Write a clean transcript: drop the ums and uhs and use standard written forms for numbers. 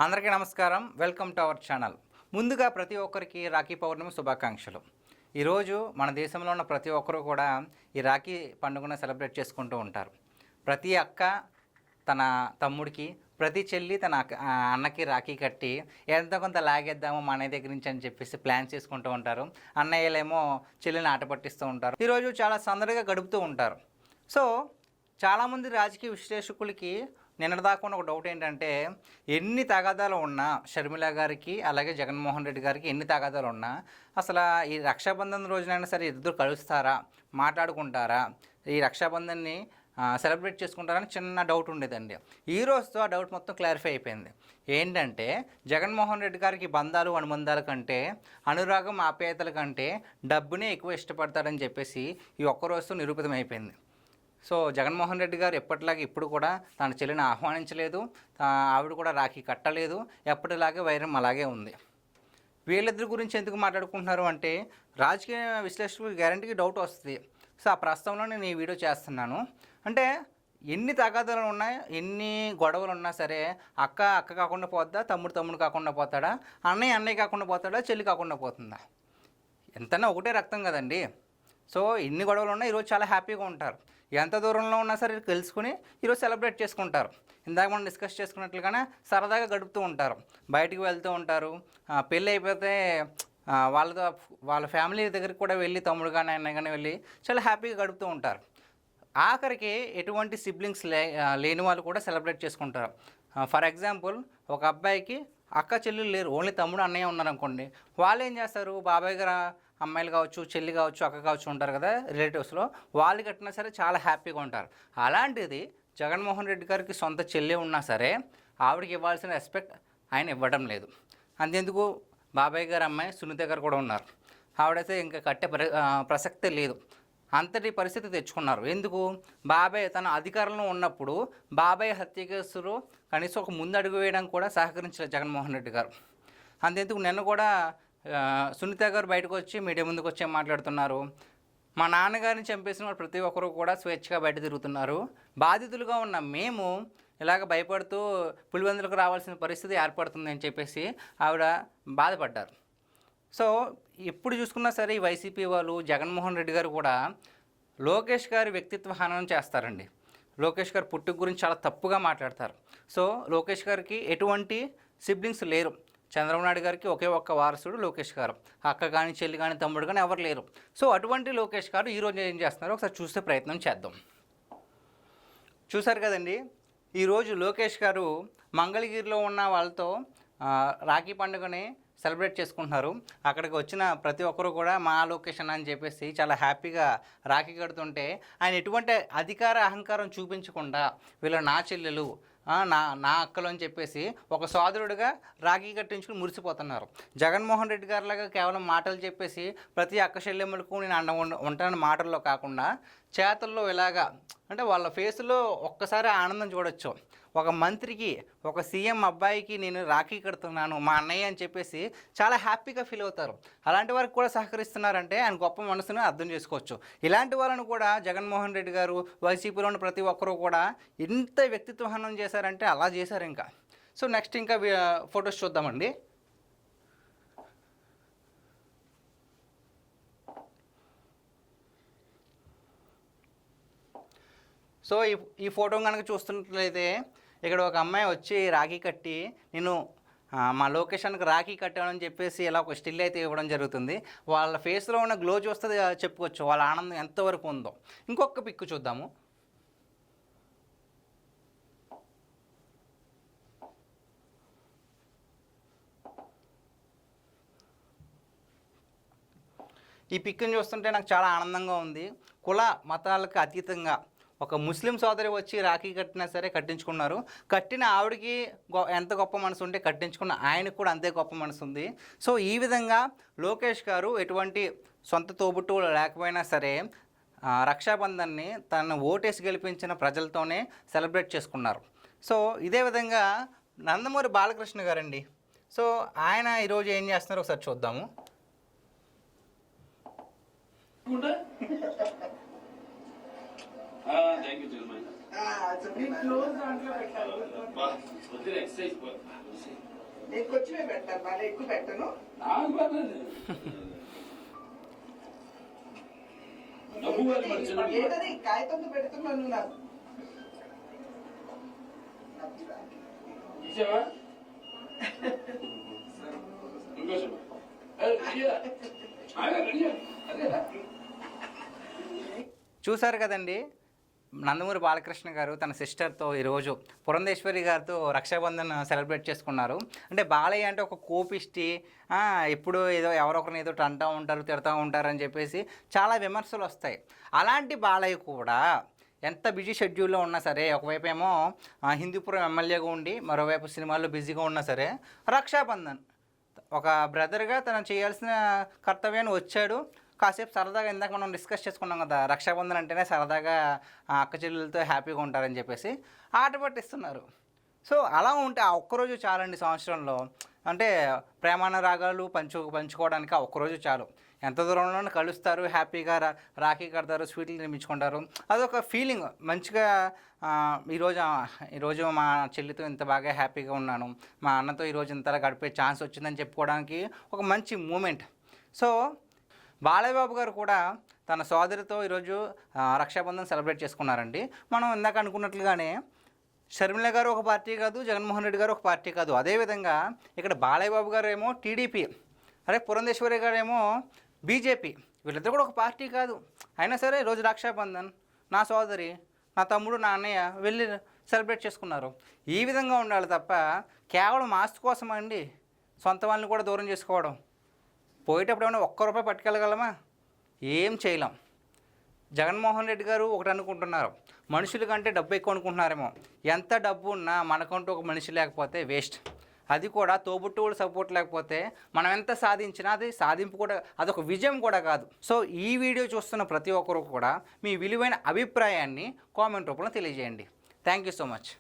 అందరికీ నమస్కారం. Welcome to our channel. ముందుగా ప్రతి ఒక్కరికి రాఖీ పౌర్ణమి శుభాకాంక్షలు. ఈరోజు మన దేశంలో ఉన్న ప్రతి ఒక్కరు కూడా ఈ రాఖీ పండుగను సెలబ్రేట్ చేసుకుంటూ ఉంటారు. ప్రతి అక్క తన తమ్ముడికి, ప్రతి చెల్లి తన అన్నకి రాఖీ కట్టి ఎంతో కొంత లాగేద్దాము మా అన్నయ్య దగ్గర నుంచి అని చెప్పేసి ప్లాన్ చేసుకుంటూ ఉంటారు. అన్నయ్యలేమో చెల్లిని ఆట పట్టిస్తూ ఉంటారు. ఈరోజు చాలా సందడిగా గడుపుతూ ఉంటారు. సో చాలామంది రాజకీయ విశ్లేషకులకి నిన్నటిదాకా ఒక డౌట్ ఏంటంటే, ఎన్ని తగాదాలు ఉన్నా షర్మిల గారికి అలాగే జగన్మోహన్ రెడ్డి గారికి ఎన్ని తగాదాలు ఉన్నా అసలు ఈ రక్షాబంధన్ రోజునైనా సరే ఇద్దరు కలుస్తారా, మాట్లాడుకుంటారా, ఈ రక్షాబంధన్ని సెలబ్రేట్ చేసుకుంటారని చిన్న డౌట్ ఉండేదండి. ఈ రోజుతో ఆ డౌట్ మొత్తం క్లారిఫై అయిపోయింది. ఏంటంటే జగన్మోహన్ రెడ్డి గారికి బంధాలు అనుబంధాల కంటే, అనురాగం ఆప్యాయతల కంటే డబ్బునే ఎక్కువ ఇష్టపడతాడని చెప్పేసి ఈ ఒక్కరోజుతో నిరూపితమైపోయింది. సో జగన్మోహన్ రెడ్డి గారు ఎప్పటిలాగే ఇప్పుడు కూడా తన చెల్లిని ఆహ్వానించలేదు, ఆవిడ కూడా రాఖీ కట్టలేదు. ఎప్పటిలాగే వైరం అలాగే ఉంది. వీళ్ళిద్దరి గురించి ఎందుకు మాట్లాడుకుంటున్నారు అంటే, రాజకీయ విశ్లేషకులకు గ్యారంటీకి డౌట్ వస్తుంది. సో ఆ ప్రస్తుతంలో నేను ఈ వీడియో చేస్తున్నాను. అంటే ఎన్ని తగాదాలు ఉన్నాయి, ఎన్ని గొడవలు ఉన్నా సరే అక్క కాకుండా పోద్దా, తమ్ముడు కాకుండా పోతాడా, అన్నయ్య కాకుండా పోతాడా, చెల్లి కాకుండా పోతుందా? ఎంతన్నా ఒకటే రక్తం కదండి. సో ఎన్ని గొడవలు ఉన్నా ఈరోజు చాలా హ్యాపీగా ఉంటారు. ఎంత దూరంలో ఉన్నా సరే తెలుసుకుని ఈరోజు సెలబ్రేట్ చేసుకుంటారు. ఇందాక మనం డిస్కస్ చేసుకున్నట్లుగానే సరదాగా గడుపుతూ ఉంటారు, బయటికి వెళ్తూ ఉంటారు. పెళ్ళి అయిపోతే వాళ్ళ ఫ్యామిలీ దగ్గరికి కూడా వెళ్ళి తమ్ముడు కానీ అన్నయ్య కానీ వెళ్ళి చాలా హ్యాపీగా గడుపుతూ ఉంటారు. ఆఖరికి ఎటువంటి సిబ్లింగ్స్ లేని వాళ్ళు కూడా సెలబ్రేట్ చేసుకుంటారు. ఫర్ ఎగ్జాంపుల్, ఒక అబ్బాయికి అక్క చెల్లెలు లేరు, ఓన్లీ తమ్ముడు అన్నయ్య ఉన్నారనుకోండి, వాళ్ళు ఏం చేస్తారు, బాబాయ్ గారు అమ్మాయిలు కావచ్చు, చెల్లి కావచ్చు, అక్క కావచ్చు ఉంటారు కదా రిలేటివ్స్లో, వాళ్ళు కట్టినా సరే చాలా హ్యాపీగా ఉంటారు. అలాంటిది జగన్మోహన్ రెడ్డి గారికి సొంత చెల్లి ఉన్నా సరే ఆవిడకి ఇవ్వాల్సిన రెస్పెక్ట్ ఆయన ఇవ్వడం లేదు. అంతెందుకు, బాబాయ్ గారు అమ్మాయి సునీత గారు కూడా ఉన్నారు, ఆవిడైతే ఇంకా కట్టే ప్రసక్తే లేదు. అంతటి పరిస్థితి తెచ్చుకున్నారు. ఎందుకు? బాబాయ్ తన అధికారంలో ఉన్నప్పుడు బాబాయ్ హత్య కేసులో కనీసం ఒక ముందు అడుగు వేయడానికి కూడా సహకరించలేదు జగన్మోహన్ రెడ్డి గారు. అంతెందుకు, నిన్న కూడా సునీత గారు బయటకు వచ్చి మీడియా ముందుకు వచ్చి మాట్లాడుతున్నారు, మా నాన్నగారిని చంపేసిన వాళ్ళు ప్రతి ఒక్కరు కూడా స్వేచ్ఛగా బయట తిరుగుతున్నారు, బాధితులుగా ఉన్న మేము ఇలాగ భయపడుతూ పులివెందులకు రావాల్సిన పరిస్థితి ఏర్పడుతుంది అని చెప్పేసి ఆవిడ బాధపడ్డారు. సో ఎప్పుడు చూసుకున్నా సరే ఈ వైసీపీ వాళ్ళు, జగన్మోహన్ రెడ్డి గారు కూడా లోకేష్ గారి వ్యక్తిత్వ హననం చేస్తారండి. లోకేష్ గారు పుట్టుక గురించి చాలా తప్పుగా మాట్లాడతారు. సో లోకేష్ గారికి ఎటువంటి సిబ్లింగ్స్ లేరు. చంద్రబాబు నాయుడు గారికి ఒకే ఒక్క వారసుడు లోకేష్ గారు, అక్క కానీ చెల్లి కానీ తమ్ముడు కానీ ఎవరు లేరు. సో అటువంటి లోకేష్ గారు ఈరోజు ఏం చేస్తున్నారో ఒకసారి చూసే ప్రయత్నం చేద్దాం. చూసారు కదండి, ఈరోజు లోకేష్ గారు మంగళగిరిలో ఉన్న వాళ్ళతో రాఖీ పండుగని సెలబ్రేట్ చేసుకుంటున్నారు. అక్కడికి వచ్చిన ప్రతి ఒక్కరు కూడా మా లొకేషన్ అని చెప్పేసి చాలా హ్యాపీగా రాఖీ కడుతుంటే ఆయన ఎటువంటి అధికార అహంకారం చూపించకుండా వీళ్ళు నా చెల్లెలు, నా అక్కలు అని చెప్పేసి ఒక సోదరుడిగా రాఖీ కట్టించుకుని మురిసిపోతున్నారు. జగన్మోహన్ రెడ్డి గారిలాగా కేవలం మాటలు చెప్పేసి ప్రతి అక్క చెల్లెమ్మలకు నేను అండ ఉంటానని మాటల్లో కాకుండా చేతల్లో ఇలాగా, అంటే వాళ్ళ ఫేస్లో ఒక్కసారి ఆనందం చూడొచ్చు. ఒక మంత్రికి, ఒక సీఎం అబ్బాయికి నేను రాఖీ కడుతున్నాను మా అన్నయ్య అని చెప్పేసి చాలా హ్యాపీగా ఫీల్ అవుతారు. అలాంటి వారికి కూడా సహకరిస్తున్నారంటే ఆయన గొప్ప మనసును అర్థం చేసుకోవచ్చు. ఇలాంటి వాళ్ళను కూడా జగన్మోహన్ రెడ్డి గారు, వైసీపీలో ఉన్న ప్రతి ఒక్కరూ కూడా ఎంత వ్యక్తిత్వ హననం చేశారంటే అలా చేశారు. ఇంకా సో నెక్స్ట్ ఇంకా ఫొటోస్ చూద్దామండి. సో ఈ ఫోటో కనుక చూస్తున్నట్లయితే ఇక్కడ ఒక అమ్మాయి వచ్చి రాఖీ కట్టి నేను మా లొకేషన్కి రాఖీ కట్టామని చెప్పేసి ఇలా ఒక స్టిల్ అయితే ఇవ్వడం జరుగుతుంది. వాళ్ళ ఫేస్లో ఉన్న గ్లో చూస్తే చెప్పుకోవచ్చు వాళ్ళ ఆనందం ఎంతవరకు ఉందో. ఇంకొక పిక్ చూద్దాము. ఈ పిక్ని చూస్తుంటే నాకు చాలా ఆనందంగా ఉంది. కుల మతాలకు అతీతంగా ఒక ముస్లిం సోదరి వచ్చి రాఖీ కట్టినా సరే కట్టించుకున్నారు. కట్టిన ఆవిడకి ఎంత గొప్ప మనసు ఉంటే కట్టించుకున్న ఆయనకు కూడా అంతే గొప్ప మనసు ఉంది. సో ఈ విధంగా లోకేష్ గారు ఎటువంటి సొంత తోబుట్టువులు లేకపోయినా సరే రక్షాబంధన్ని తనను ఓటేసి గెలిపించిన ప్రజలతోనే సెలబ్రేట్ చేసుకున్నారు. సో ఇదే విధంగా నందమూరి బాలకృష్ణ గారండి. సో ఆయన ఈరోజు ఏం చేస్తున్నారో ఒకసారి చూద్దాము. Thank you, gentlemen. It's a big close. Exercise. కొంచెమే పెడతాను, బాగా ఎక్కువ పెట్టను. ఏంటది కాగితంతో పెడుతున్నాను నాకు. చూసారు కదండి, నందమూరి బాలకృష్ణ గారు తన సిస్టర్తో ఈరోజు పురంధేశ్వరి గారితో రక్షాబంధన్ సెలబ్రేట్ చేసుకున్నారు. అంటే బాలయ్య అంటే ఒక కోపిష్టి, ఎప్పుడు ఏదో ఎవరొకరిని ఏదో అంటూ ఉంటారు, తిడతా ఉంటారు అని చెప్పేసి చాలా విమర్శలు వస్తాయి. అలాంటి బాలయ్య కూడా ఎంత బిజీ షెడ్యూల్లో ఉన్నా సరే, ఒకవైపు ఏమో హిందూపురం ఎమ్మెల్యేగా ఉండి మరోవైపు సినిమాల్లో బిజీగా ఉన్నా సరే, రక్షాబంధన్ ఒక బ్రదర్గా తను చేయాల్సిన కర్తవ్యాన్ని వచ్చాడు. కాసేపు సరదాగా ఇందాక మనం డిస్కస్ చేసుకున్నాం కదా, రక్షాబంధన్ అంటేనే సరదాగా అక్క చెల్లెలతో హ్యాపీగా ఉంటారని చెప్పేసి ఆట పట్టిస్తున్నారు. సో అలా ఉంటే ఆ ఒక్కరోజు చాలండి సంవత్సరంలో. అంటే ప్రేమానురాగాలు పంచుకోవడానికి ఆ ఒక్కరోజు చాలు. ఎంత దూరంలోనే కలుస్తారు, హ్యాపీగా రాఖీ కడతారు, స్వీట్లు నిర్మించుకుంటారు. అదొక ఫీలింగ్ మంచిగా. ఈరోజు మా చెల్లితో ఇంత బాగా హ్యాపీగా ఉన్నాను, మా అన్నతో ఈరోజు ఇంతలా గడిపే ఛాన్స్ వచ్చిందని చెప్పుకోవడానికి ఒక మంచి మూమెంట్. సో బాలయ్య బాబు గారు కూడా తన సోదరితో ఈరోజు రక్షాబంధన్ సెలబ్రేట్ చేసుకున్నారండి. మనం ఇందాక అనుకున్నట్లుగానే షర్మిల గారు ఒక పార్టీ కాదు, జగన్మోహన్ రెడ్డి గారు ఒక పార్టీ కాదు. అదేవిధంగా ఇక్కడ బాలయ్య బాబు గారు ఏమో టీడీపీ, పురంధేశ్వరి గారు ఏమో బీజేపీ. వీళ్ళిద్దరు కూడా ఒక పార్టీ కాదు. అయినా సరే ఈరోజు రక్షాబంధన్ నా సోదరి, నా తమ్ముడు, నా అన్నయ్య వెళ్ళి సెలబ్రేట్ చేసుకున్నారు. ఈ విధంగా ఉండాలి తప్ప కేవలం ఆస్తి కోసం అండి సొంత వాళ్ళని కూడా దూరం చేసుకోవడం. పోయేటప్పుడు ఏమైనా ఒక్క రూపాయి పట్టుకెళ్ళగలమా? ఏం చేయలేం. జగన్మోహన్ రెడ్డి గారు ఒకటి అనుకుంటున్నారు, మనుషుల కంటే డబ్బు ఎక్కువ అనుకుంటున్నారేమో. ఎంత డబ్బు ఉన్నా మనకంటూ ఒక మనిషి లేకపోతే వేస్ట్. అది కూడా తోబుట్టువుడు సపోర్ట్ లేకపోతే మనం ఎంత సాధించినా అది సాధింపు కూడా, అదొక విజయం కూడా కాదు. సో ఈ వీడియో చూస్తున్న ప్రతి ఒక్కరు కూడా మీ విలువైన అభిప్రాయాన్ని కామెంట్ రూపంలో తెలియజేయండి. Thank you so much.